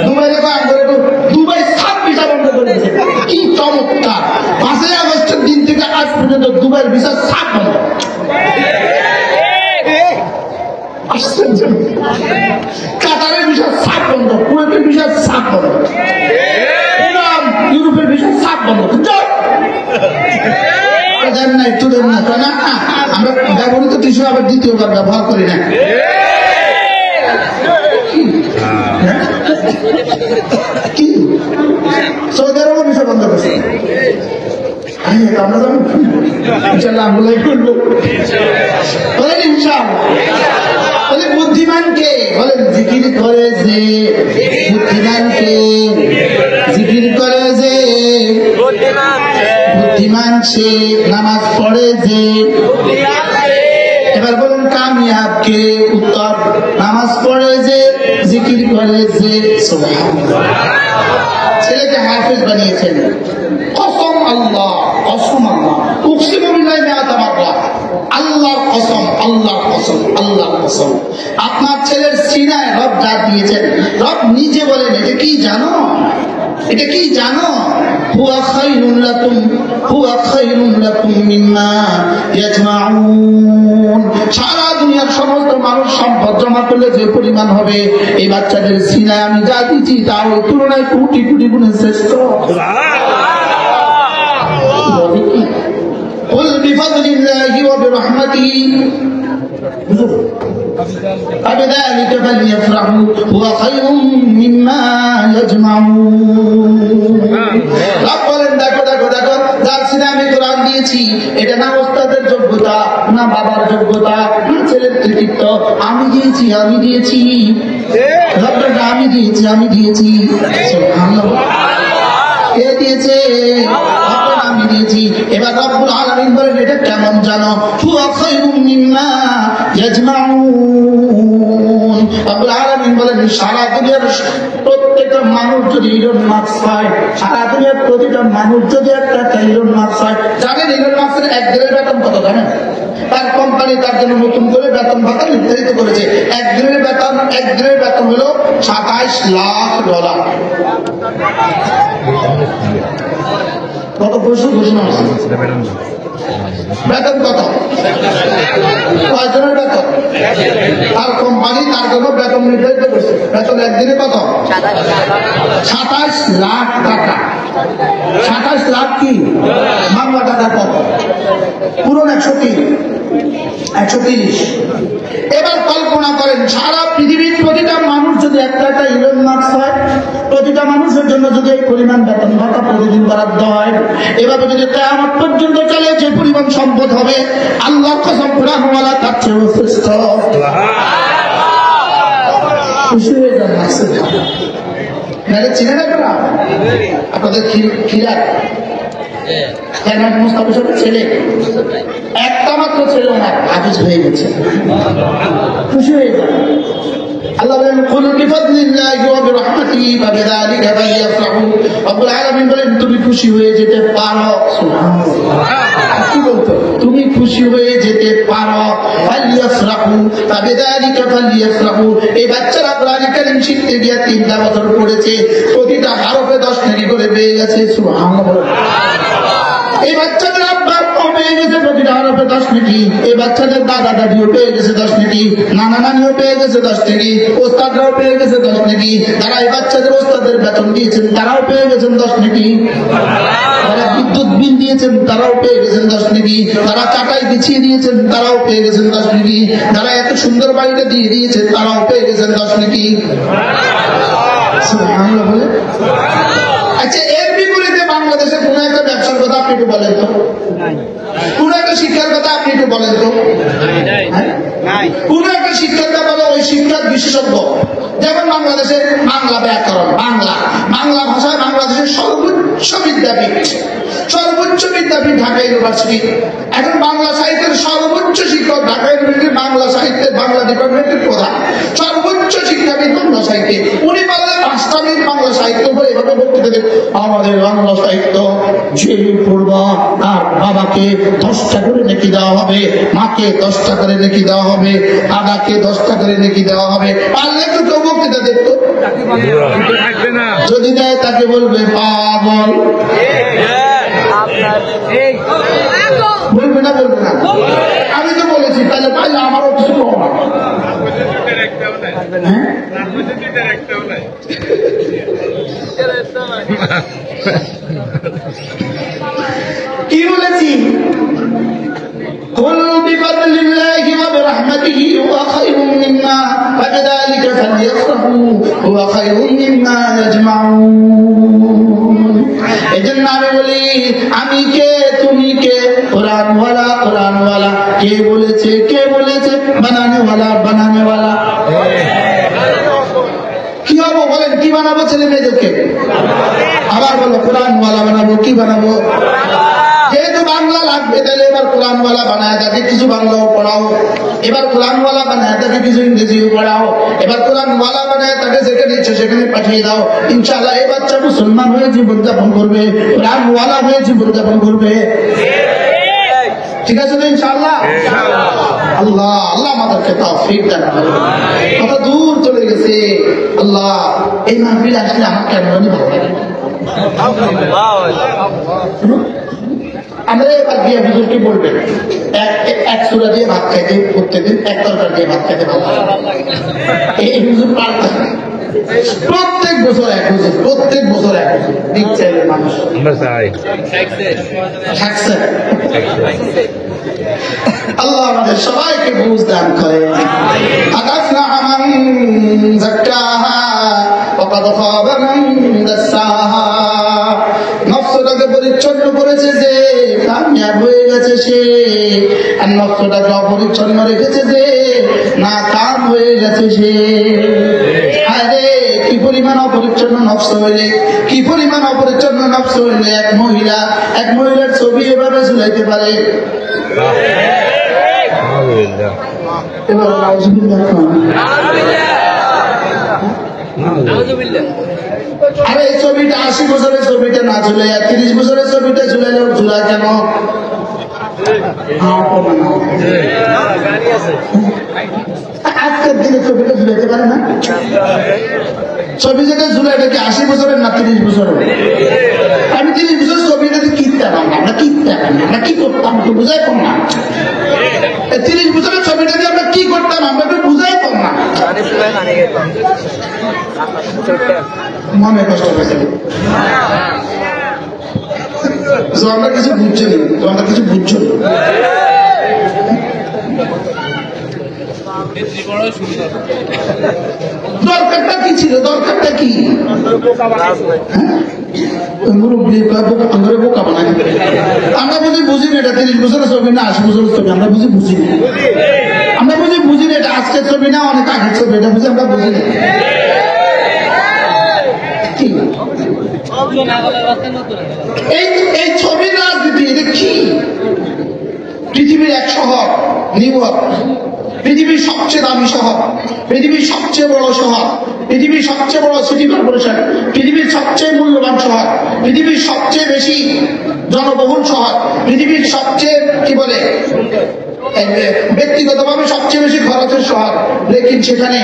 দুবাই দেখো দুবাই 7 ভিসা বন্ধ করে দিয়েছে কি চমৎকার 5 আগস্টের দিন থেকে আজ পর্যন্ত দুবাইয়ের ভিসা 7 বন্ধ কাতারের ভিসা 7 বন্ধ কুয়েতের ভিসা 7 বন্ধ ইউরোপের ভিসা 7 বন্ধ দেন না একটু দেন না কেন আমরা ব্যবহৃত টিস্যু আবার দ্বিতীয়বার ব্যবহার করি না কি সৌদি আরব ভিসা বন্ধ করছে আমরা যাবো ইনশাআল্লাহ আমরা করবো বলেন ইনশাআল্লাহ বলে বুদ্ধিমান কে বলেন জিকির করে যে বুদ্ধিমান কে জিকির করে যে বুদ্ধিমান সে নামাজ পড়ে যে এবার বলুন কামিয়াব কে উত্তর নামাজ পড়ে যে জিকির করে যে সুবহানাল্লাহ ছেলেকে হাফেজ বানিয়েছেন কসম আল্লাহ কসম আল্লাহ উকসিমু বিল্লাহি মিআতা মাররা আল্লাহর কসম আল্লাহর কসম আল্লাহর কসম আপনার ছেলের সিনায় রব ডাক দিয়েছেন রব নিজে বলেন এটা কি জানো এটা কি জানো হুয়া খায়রুন লাকুম মিম্মা ইয়াজমাউন সারা দুনিয়ার সমস্ত মানুষ সম্পদ জমা করলে যে পরিমাণ হবে এই বাচ্চাদের সিনায় আমি যা দিয়েছি তা ওই তুলনায় কোটি কোটি গুণে শ্রেষ্ঠ قل بفضل الله وبرحمته فبذلك فليفرحوا هو خير مما يجمعون বলেন দেখো দেখো দেখো যার সিনে আমি কোরআন দিয়েছি এটা না ওস্তাদের যোগ্যতা না বাবার যোগ্যতা না ছেলের কৃতিত্ব আমি দিয়েছি আমি দিয়েছি আমি দিয়েছি সুবহানাল্লাহ কে দিয়েছে আমি দিয়েছি এবার রব্বুল আলামিন বলেন এটা কেমন জানো হুয়া খায়রুম মিম্মা ইয়াজমাউন রব্বুল আলামিন বলেন সারা দুনিয়ার প্রত্যেকটা মানুষ যদি ইলন মাস্ক পায় সারা দুনিয়ার প্রতিটা মানুষ যদি একটা ইলন মাস্ক পায় জানেন ইলন মাস্কের এক দিনের বেতন কত জানেন তার কোম্পানি তার জন্য নতুন করে বেতন ভাতা নির্ধারিত করেছে এক দিনের বেতন হলো $27 লাখ গত পরশু ঘোষণা হয়েছে। বেতন কত? কয়জনের বেতন? আর কোম্পানি তার জন্য বেতন নির্ধারিত করছে। বেতন একদিনে কত? 27 লাখ টাকা। 27 লাখ কি বাংলা টাকা কত? পুরন 130। এবার কল্পনা করেন, সারা পৃথিবীর প্রতিটা মানুষ যদি একটা একটা ইলন মাস্ক হয়, প্রতিটা মানুষের জন্য যদি এই পরিমাণ বেতন ভাতা প্রতিদিন বরাদ্দ হয়, এভাবে যদি কিয়ামত পর্যন্ত চলে, যে পরিমাণ সম্পদ হবে আল্লাহর কসম কুরআন ওয়ালা তার চেয়ে শ্রেষ্ঠ। খুশি হয়ে যান মাসে মেরে চিনেন আপনারা? আপনাদের খিরাত মুস্তাফা সাহেবের ছেলে, একটা মাত্র ছেলে ওনার হাফেজ হয়ে গেছে। খুশি হয়ে যান। আল্লাহ বলেন কুল বিফাদলিল্লাহি ওয়া বিরহমাতিহি ফাবিযালিকা ফালইফরাহু। রব্বুল আলামিন বলেন তুমি খুশি হয়ে যেতে পারো। সুবহানাল্লাহ। কি বলতো? তুমি খুশি হয়ে যেতে পারো। ফালইফরাহু ফাবিযালিকা ফালইফরাহু। এই বাচ্চারা কোরআন কারীম শিখতে গিয়ে 3টা বছর পড়েছে, প্রতিটা হরফে 10 নেকি করে পেয়ে গেছে। সুবহানাল্লাহ। এই বাচ্চাদের আব্বা পেয়ে গেছে প্রতিটা হরফে 10 নেকি। এই বাচ্চাদের দাদা দাদিও পেয়ে গেছে 10 নেকি, নানা নানিও পেয়ে গেছে 10 নেকি, ওস্তাদরাও পেয়ে গেছে 10 নেকি, যারা এই বাচ্চাদের ওস্তাদের বেতন দিয়েছেন তারাও পেয়ে গেছেন 10 নেকি, যারা বিদ্যুৎ বিল দিয়েছেন তারাও পেয়ে গেছেন 10 নেকি, যারা চাটাই বিছিয়ে দিয়েছেন তারাও পেয়ে গেছেন 10 নেকি, যারা এত সুন্দর বাড়িটা দিয়ে দিয়েছেন তারাও পেয়ে গেছেন 10 নেকি। সুবহানাল্লাহ বলে। আচ্ছা, এর বিপরীতে বাংলাদেশে কোন একটা ব্যবসার কথা আপনি একটু বলেন তো, কোন একটা শিক্ষার কথা আপনি একটু বলেন তো, কোন একটা শিক্ষার কথা বলে ওই শিক্ষার বিশেষজ্ঞ। যেমন বাংলাদেশের বাংলা ব্যাকরণ, বাংলা ভাষায় বাংলাদেশের সর্বোচ্চ বিদ্যাপীঠ ঢাকা ইউনিভার্সিটি। এখন বাংলা সাহিত্যের সর্বোচ্চ শিক্ষক ঢাকা ইউনিভার্সিটির বাংলা সাহিত্যের বাংলা ডিপার্টমেন্টের প্রধান, সর্বোচ্চ শিক্ষাবিদ বাংলা সাহিত্যে। উনি বললেন 5টা মিনিট বাংলা সাহিত্য বলে এভাবে বক্তৃতা দেন, আমাদের বাংলা সাহিত্য যে পূর্ব আর বাবাকে 10টা করে নেকি দেওয়া হবে, মাকে 10টা করে নেকি দেওয়া হবে, দাদাকে 10টা করে নেকি দেওয়া হবে। পারলে তো কেউ বক্তৃতা দেখতো, যদি দেয় তাকে বলবে পাগল। বলবে না? বলবে না? আমি তো বলেছি, তাহলে পাইলে আমারও কিছু কম। কি বলেছি? قل بفضل الله وبرحمته هو خير مما فبذلك فليفرحوا هو خير مما يجمعون। এজন্য আমি বলি, আমি কে তুমি কে, কোরআনওয়ালা কে বলেছে বানানেওয়ালা। কি হবো বলেন? কি বানাবো ছেলে মেয়েদেরকে? আবার বলো কোরআনওয়ালা বানাবো। কি বানাবো? যেহেতু বাংলা লাগবে, তাহলে এবার কোরআনওয়ালা বানায় তাকে কিছু বাংলাও পড়াও, এবার কোরআনওয়ালা বানায় তাকে কিছু ইংরেজিও পড়াও, এবার কোরআনওয়ালা বানায় তাকে যেখানে ইচ্ছে সেখানে পাঠিয়ে দাও। ইনশাআল্লাহ এই বাচ্চা মুসলমান হয়ে জীবনযাপন করবে, কোরআনওয়ালা হয়ে জীবনযাপন করবে। ঠিক আছে তো ইনশাআল্লাহ? আল্লাহ আমাদেরকে তৌফিক দান করুন। কত দূর চলে গেছে। আল্লাহ এই মাহফিলে আসলে আমার কেন জানি ভালো লাগে। আমরা এবার দিয়ে হুজুরকে বলবেন এক সূরা দিয়ে ভাত খাইতে প্রত্যেকদিন, এক তরকারি দিয়ে ভাত খাইতে ভালো লাগে। এই হুজুর পাল্টা প্রত্যেক বছর এক হুজুর, প্রত্যেক বছর এক হুজুর দিচ্ছে মানুষ। আল্লাহ আমাদের সবাইকে বুঝ দান করে। আফলাহা মান যাক্কাহা ওয়া কাদ খাবা মান দাসসাহা। নফসটাকে পরিচ্ছন্ন করেছে যে কামিয়াব হয়ে গেছে সে, আর নফসটাকে অপরিচ্ছন্ন রেখেছে যে নাকাম হয়ে গেছে সে। আরে কি পরিমাণ অপরিচ্ছন্ন নফস হইলে, কি পরিমাণ অপরিচ্ছন্ন নফস হইলে এক মহিলার ছবি এভাবে ঝুলাইতে পারে। আরে এই ছবিটা 80 বছরের ছবিটা না ঝুলে 30 বছরের ছবিটা ঝুলাইলে ঝুলা কেন? আজকের দিনে ছবিটা ঝুলাইতে পারে না? ছবি যেটা ঝুলাইটা কি 80 বছরের না 30 বছরের? আমি 30 বছর ছবিটাতে কি দেখেন আমরা কি করতাম একটু বুঝাই কম না 30 বছরের ছবিটা দিয়ে আমরা কি করতাম আমরা একটু বুঝাই কম না মনে কষ্ট হয়েছে আমরা কিছু বুঝছো না তোমরা কিছু বুঝছো না দরকারটা কি ছিল দরকারটা কি আমরা বুঝি না এটা 30 বছরের ছবি না 80 বছরের ছবি আমরা বুঝি না আমরা বুঝি না এটা আজকের ছবি না অনেক আগের ছবি এটা বুঝি আমরা বুঝি না এই ছবির রাজনীতি এটা কি পৃথিবীর এক শহর নিউ ইয়র্ক পৃথিবীর সবচেয়ে দামি শহর পৃথিবীর সবচেয়ে বড় শহর পৃথিবীর সবচেয়ে বড় সিটি কর্পোরেশন পৃথিবীর সবচেয়ে মূল্যবান শহর পৃথিবীর সবচেয়ে বেশি জনবহুল শহর পৃথিবীর সবচেয়ে কি বলে ব্যক্তিগতভাবে সবচেয়ে বেশি খরচের শহর লেকিন সেখানে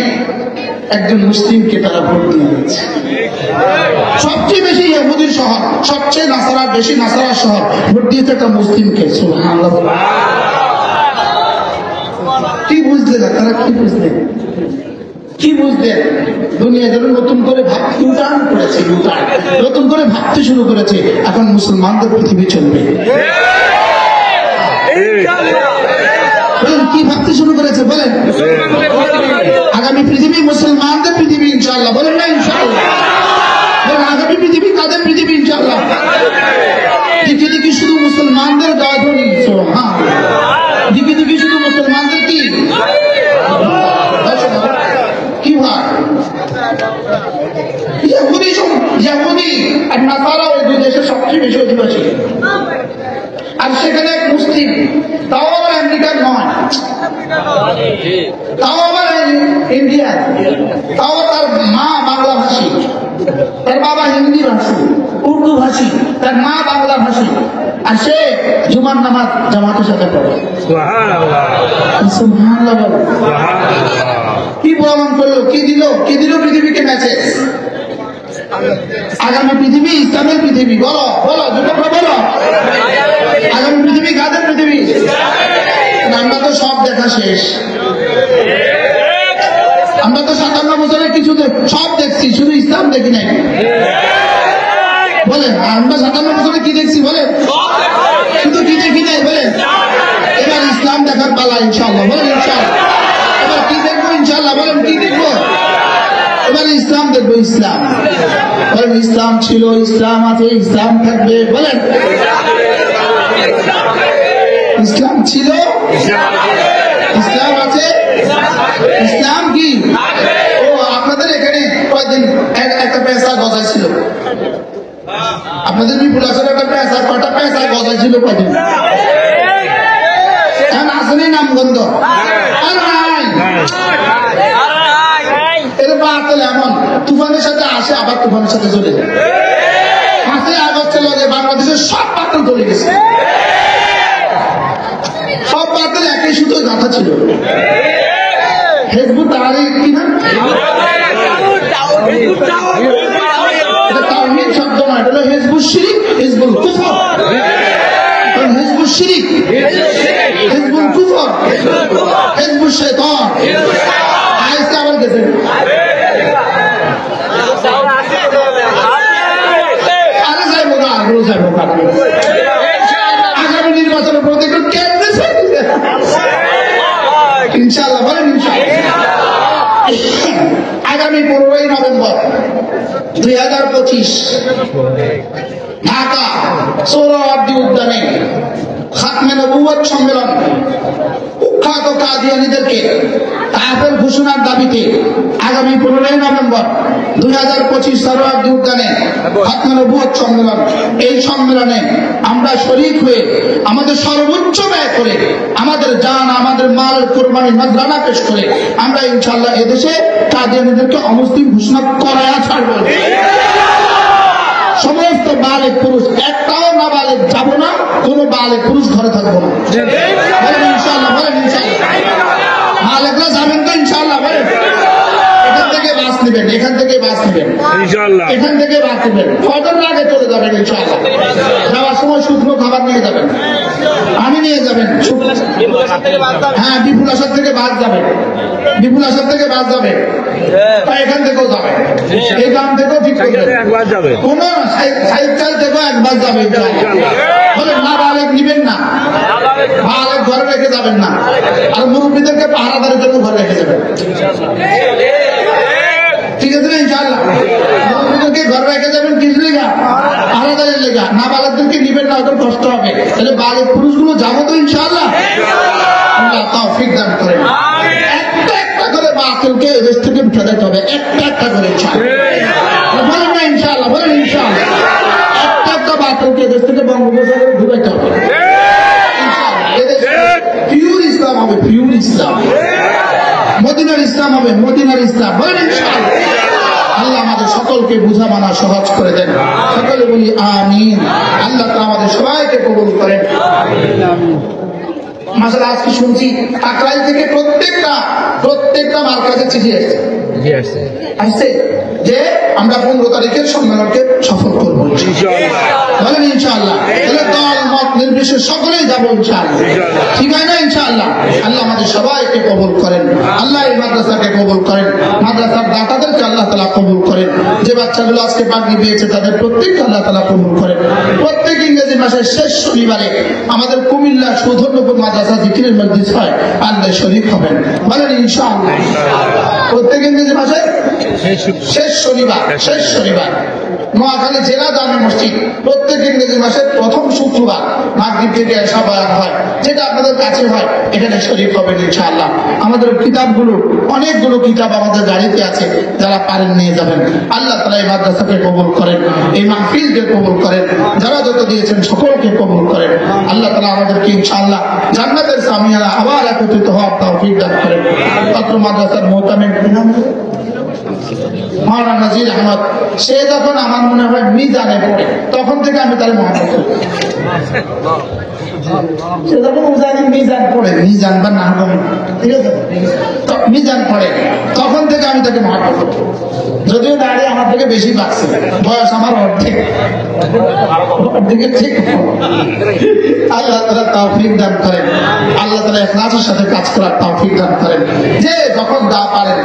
একজন মুসলিমকে তারা ভোট দিয়ে দিয়েছে সবচেয়ে বেশি ইহুদির শহর সবচেয়ে নাসারা বেশি নাসারা শহর ভোট দিয়েছে একটা মুসলিমকে সুবহানাল্লাহ কি বুঝলেন তারা কি বুঝলেন কি বুঝলেন দুনিয়া যেন নতুন করে ইউটার্ন করেছে নতুন করে ভাবতে শুরু করেছে এখন মুসলমানদের পৃথিবী চলবে কি ভাবতে শুরু করেছে বলেন আগামী পৃথিবী মুসলমানদের পৃথিবী ইনশাআল্লাহ বলেন না ইনশাআল্লাহ বলেন আগামী পৃথিবী কাদের পৃথিবী ইনশাআল্লাহ দিকে দিকে শুধু মুসলমানদের গাধনি দিকে দিকে শুধু মুসলমানদের কি কি ভাই ইহুদি আর নাসারা ওই দুই দেশের সবচেয়ে বেশি অধিবাসী আর সেখানে এক মুসলিম তাও আবার আমেরিকার নয় তাও আবার ইন্ডিয়ান তাও তার মা বাংলা ভাষী তার বাবা হিন্দি ভাষী উর্দু ভাষী তার মা বাংলা ভাষী আর সে জুমার নামাজ জামাতের সাথে পড়ে সুবহানাল্লাহ কি প্রমাণ করলো কি দিল পৃথিবীকে মেসেজ আগামী পৃথিবী ইসলামের পৃথিবী বলো বলো যুবকরা বলো আগামী পৃথিবী কাদের পৃথিবী আমরা তো সব দেখা শেষ আমরা তো 57 বছরের কিছু সব দেখছি শুধু ইসলাম দেখি নাই বলেন আমরা 57 বছরে কি দেখছি বলেন শুধু কি দেখি নাই বলেন এবার ইসলাম দেখার পালা ইনশাআল্লাহ বলেন ইনশাআল্লাহ এবার কি দেখবো ইনশাআল্লাহ বলেন কি দেখবো এবার ইসলাম দেখবো ইসলাম বলেন ইসলাম ছিল ইসলাম আছে ইসলাম থাকবে বলেন ইসলাম ছিল ইসলাম আছে ইসলাম কি ও আপনাদের এখানে কয়েকদিন একটা পেশা গজাই ছিল আপনাদের বিপুল আসলে একটা পেশা কটা পেশা গজাই ছিল কয়েকদিন এখন আসেনি নামগন্ধ আর নাই এর বাতিল এমন তুফানের সাথে আসে আবার তুফানের সাথে চলে যায় 5 আগস্ট লগে বাংলাদেশের সব বাতিল চলে গেছে সব বাতিল একই সুতো গাঁথা ছিল হেজবুত তাহরির কি না এটা তাওহীদ শব্দ না এটা হলো হিজবুশ শিরিক হিজবুল কুফর হিজবুশ শিরিক হিজবুল কুফর হিজবুশ শয়তান আইসা আবার গেছে আরে যাইবো না আগ্রহ যাইবো আগামী নির্বাচনের প্রতি একটু কেন্দ্রে ইনশাআল্লাহ বলেন ইনশাআল্লাহ আগামী 15ই নভেম্বর 2025 ঢাকা সোহরাওয়ার্দী উদ্যানে খাতমে নবুয়ত সম্মেলন কুখ্যাত কাদিয়ানীদেরকে কাফের ঘোষণার দাবিতে আগামী 15ই নভেম্বর 2025 সোহরাওয়ার্দী উদ্যানে খাতমে নবুয়ত সম্মেলন এই সম্মেলনে আমরা শরীক হয়ে আমাদের সর্বোচ্চ ব্যয় করে আমাদের জান আমাদের মাল কোরবানি নজরানা পেশ করে আমরা ইনশাআল্লাহ এদেশে কাদিয়ানীদেরকে অমুসলিম ঘোষণা করায়া ছাড়ব সমস্ত বালেক পুরুষ একটাও না বালেক যাব না কোন বালেক পুরুষ ঘরে থাকবো না বলেন ইনশাআল্লাহ বলেন ইনশাআল্লাহ বালেকরা যাবেন তো ইনশাআল্লাহ বলেন এখান থেকে বাস নেবেন ইনশাআল্লাহ। এখান থেকে বাদ দেবেন, ফজরের আগে চলে যাবেন ইনশাআল্লাহ। যাওয়ার সময় শুকনো খাবার নিয়ে যাবেন, আমি নিয়ে যাবেন। হ্যাঁ, বিপুল আসাদ থেকে বাদ যাবেন, বিপুল আসাদ থেকে বাদ যাবে, এখান থেকেও যাবে, এই গ্রাম থেকেও ঠিক করবেন। একবার যাবে, কোন সাইকেল থেকেও একবার যাবে ইনশাআল্লাহ। বলে না বালেক নিবেন না, বালেক ঘরে রেখে যাবেন না, আর মুরব্বীদেরকে পাহারাদারের জন্য ঘরে রেখে যাবেন, ঠিক আছে না ইনশাআল্লাহ। মুরব্বীদেরকে ঘরে রেখে যাবেন কিছু লেগা, পাহারাদারের লেগা, না বালেকদেরকে নিবেন না, ওদের কষ্ট হবে। তাহলে বালেক পুরুষগুলো যাবো তো ইনশাআল্লাহ। আল্লাহ তৌফিক দান করেন। একটা একটা করে বাতিলকে এদেশ থেকে উঠে দিতে হবে, একটা একটা করে ইনশাআল্লাহ। বলেন না ইনশাআল্লাহ, বলেন ইনশাআল্লাহ। একটা একটা বাতিলকে এদেশ থেকে বঙ্গোপসাগরে ঘুরাইতে হবে ইনশাআল্লাহ। এদেশে পিওর ইসলাম হবে, পিওর ইসলাম। মদিনার ইসলাম হবে, মদিনার ইসলাম। বলেন ইনশাআল্লাহ। আল্লাহ আমাদের সকলকে বুঝা মানা সহজ করে দেন, সকলে বলি আমিন। আল্লাহ তো আমাদের সবাইকে কবুল করেন। মাসাল আজকে শুনছি কাকরাইল থেকে প্রত্যেকটা মার্কাজে চিঠি আসছে যে আমরা 15 তারিখের সম্মেলনকে সফল করবো বলেন ইনশাআল্লাহ। তাহলে দল মত নির্বিশেষে সকলেই যাবো ইনশাআল্লাহ, ঠিক হয় না ইনশাআল্লাহ। আল্লাহ আমাদের সবাইকে কবুল করেন, আল্লাহ এই মাদ্রাসাকে কবুল করেন, মাদ্রাসার দাতাদেরকে আল্লাহ তাআলা কবুল করেন, যে বাচ্চাগুলো আজকে পাগড়ি পেয়েছে তাদের প্রত্যেককে আল্লাহ তাআলা কবুল করেন। প্রত্যেক ইংরেজি মাসের শেষ শনিবারে আমাদের কুমিল্লা সুধন্যপুর মাদ্রাসা জিকিরের মজলিস হয়, আল্লাহ শরীফ হবেন বলেন ইনশাআল্লাহ। প্রত্যেক ইংরেজি মাসের শেষ শনিবার নোয়াখালী জেলা জামে মসজিদ প্রত্যেক ইংরেজি মাসের প্রথম শুক্রবার মাগরিব থেকে এশা বয়ান হয়, যেটা আপনাদের কাছে হয়, এখানে শরীফ হবেন ইনশাআল্লাহ। আমাদের কিতাবগুলো, অনেকগুলো কিতাব আমাদের গাড়িতে আছে, যারা পারেন নিয়ে যাবেন। আল্লাহ তাআলা এই মাদ্রাসাকে কবুল করেন, এই মাহফিলকে কবুল করেন, যারা যত দিয়েছেন সকলকে কবুল করেন। আল্লাহ তাআলা আমাদেরকে ইনশাআল্লাহ জান্নাতের সামিয়ানা আবার একত্রিত হওয়ার তৌফিক দান করেন। পত্র মাদ্রাসার মোহতামিম মাওলানা নাজির আহমদ, সে যখন আমার মনে হয় মিজানে পড়ে, তখন থেকে আমি তার মহব্বত করি। সে যখন মিজান পড়ে, মিজান বা নাম, ঠিক আছে, মিজান পড়ে, তখন থেকে আমি তাকে মহব্বত করি। যদিও দাঁড়িয়ে আমার থেকে বেশি বাড়ছে, বয়স আমার অর্ধেকের ঠিক। আল্লাহ তাআলা তৌফিক দান করেন, আল্লাহ তাআলা ইখলাসের সাথে কাজ করার তৌফিক দান করেন, যে যখন যা পারেন